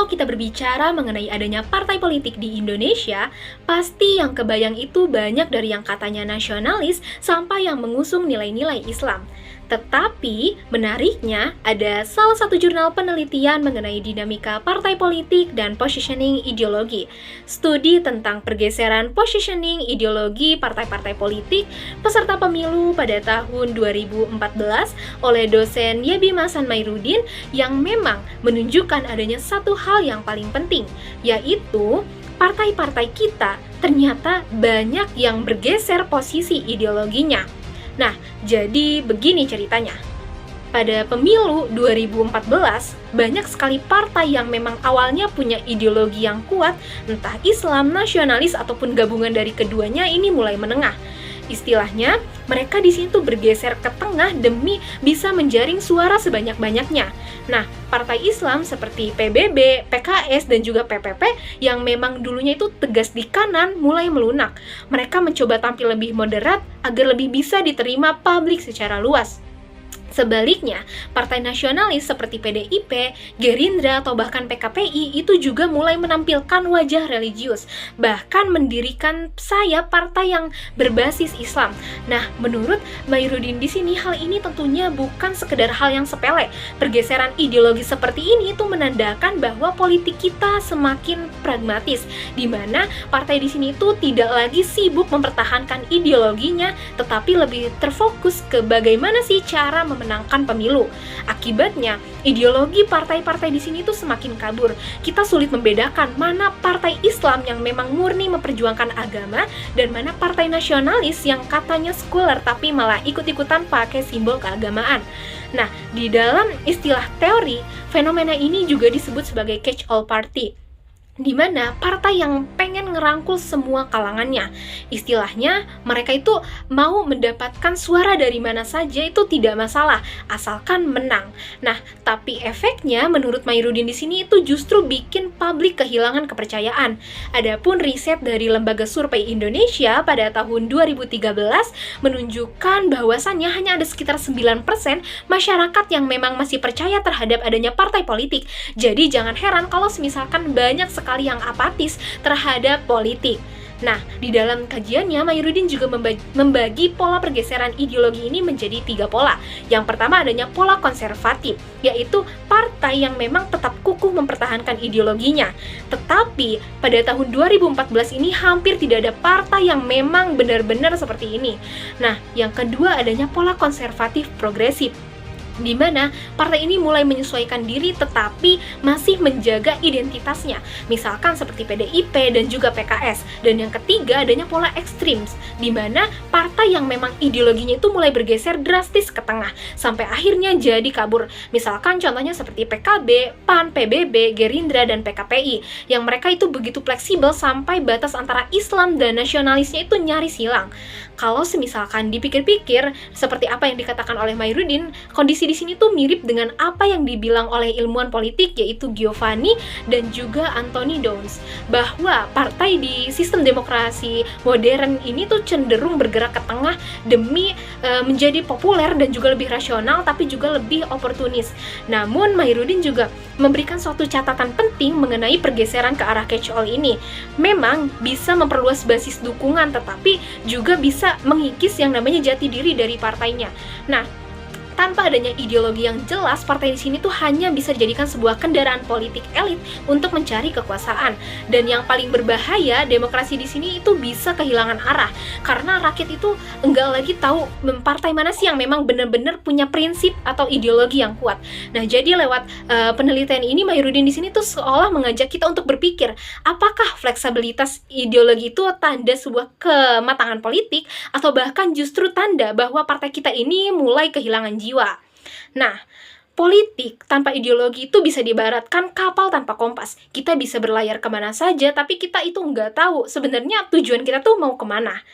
Kalau kita berbicara mengenai adanya partai politik di Indonesia, pasti yang kebayang itu banyak dari yang katanya nasionalis sampai yang mengusung nilai-nilai Islam. Tetapi, menariknya, ada salah satu jurnal penelitian mengenai dinamika partai politik dan positioning ideologi. Studi tentang pergeseran positioning ideologi partai-partai politik peserta pemilu pada tahun 2014 oleh dosen Yebi Masan Mairudin yang memang menunjukkan adanya satu hal yang paling penting, yaitu partai-partai kita ternyata banyak yang bergeser posisi ideologinya. Nah, jadi begini ceritanya. Pada pemilu 2014, banyak sekali partai yang memang awalnya punya ideologi yang kuat, entah Islam, nasionalis, ataupun gabungan dari keduanya ini mulai menengah. Istilahnya, mereka di sini tuh bergeser ke tengah demi bisa menjaring suara sebanyak-banyaknya. Nah, partai Islam seperti PBB, PKS, dan juga PPP yang memang dulunya itu tegas di kanan mulai melunak. Mereka mencoba tampil lebih moderat agar lebih bisa diterima publik secara luas. Sebaliknya, partai nasionalis seperti PDIP, Gerindra, atau bahkan PKPI itu juga mulai menampilkan wajah religius, bahkan mendirikan sayap partai yang berbasis Islam. Nah, menurut Mairudin di sini hal ini tentunya bukan sekedar hal yang sepele. Pergeseran ideologi seperti ini itu menandakan bahwa politik kita semakin pragmatis, di mana partai di sini itu tidak lagi sibuk mempertahankan ideologinya, tetapi lebih terfokus ke bagaimana sih cara memenangkan pemilu. Akibatnya, ideologi partai-partai di sini tuh semakin kabur. Kita sulit membedakan mana partai Islam yang memang murni memperjuangkan agama dan mana partai nasionalis yang katanya sekuler tapi malah ikut-ikutan pakai simbol keagamaan. Nah, di dalam istilah teori, fenomena ini juga disebut sebagai catch-all party, di mana partai yang pengen ngerangkul semua kalangannya. Istilahnya, mereka itu mau mendapatkan suara dari mana saja itu tidak masalah, asalkan menang. Nah, tapi efeknya menurut Mairudin di sini itu justru bikin publik kehilangan kepercayaan. Adapun riset dari Lembaga Survei Indonesia pada tahun 2013 menunjukkan bahwasannya hanya ada sekitar 9% masyarakat yang memang masih percaya terhadap adanya partai politik. Jadi jangan heran kalau misalkan banyak sekali yang apatis terhadap politik. Nah, di dalam kajiannya, Mairudin juga membagi pola pergeseran ideologi ini menjadi 3 pola. Yang pertama adanya pola konservatif, yaitu partai yang memang tetap kukuh mempertahankan ideologinya. Tetapi, pada tahun 2014 ini hampir tidak ada partai yang memang benar-benar seperti ini. Nah, yang kedua adanya pola konservatif progresif, di mana partai ini mulai menyesuaikan diri tetapi masih menjaga identitasnya, misalkan seperti PDIP dan juga PKS. Dan yang ketiga adanya pola ekstrim, di mana partai yang memang ideologinya itu mulai bergeser drastis ke tengah sampai akhirnya jadi kabur, misalkan contohnya seperti PKB, PAN, PBB, Gerindra, dan PKPI yang mereka itu begitu fleksibel sampai batas antara Islam dan nasionalisnya itu nyaris hilang. Kalau misalkan dipikir-pikir seperti apa yang dikatakan oleh Mairudin, kondisi di sini tuh mirip dengan apa yang dibilang oleh ilmuwan politik yaitu Giovanni dan juga Anthony Downs, bahwa partai di sistem demokrasi modern ini tuh cenderung bergerak ke tengah demi menjadi populer dan juga lebih rasional tapi juga lebih oportunis. Namun Mairudin juga memberikan suatu catatan penting mengenai pergeseran ke arah catch-all ini. Memang bisa memperluas basis dukungan tetapi juga bisa mengikis yang namanya jati diri dari partainya. Nah, tanpa adanya ideologi yang jelas, partai di sini tuh hanya bisa dijadikan sebuah kendaraan politik elit untuk mencari kekuasaan. Dan yang paling berbahaya, demokrasi di sini itu bisa kehilangan arah karena rakyat itu enggak lagi tahu partai mana sih yang memang benar-benar punya prinsip atau ideologi yang kuat. Nah, jadi lewat penelitian ini Mairudin di sini tuh seolah mengajak kita untuk berpikir, apakah fleksibilitas ideologi itu tanda sebuah kematangan politik atau bahkan justru tanda bahwa partai kita ini mulai kehilangan jiwa. Nah, politik tanpa ideologi itu bisa diibaratkan kapal tanpa kompas. Kita bisa berlayar kemana saja, tapi kita itu nggak tahu sebenarnya tujuan kita tuh mau kemana.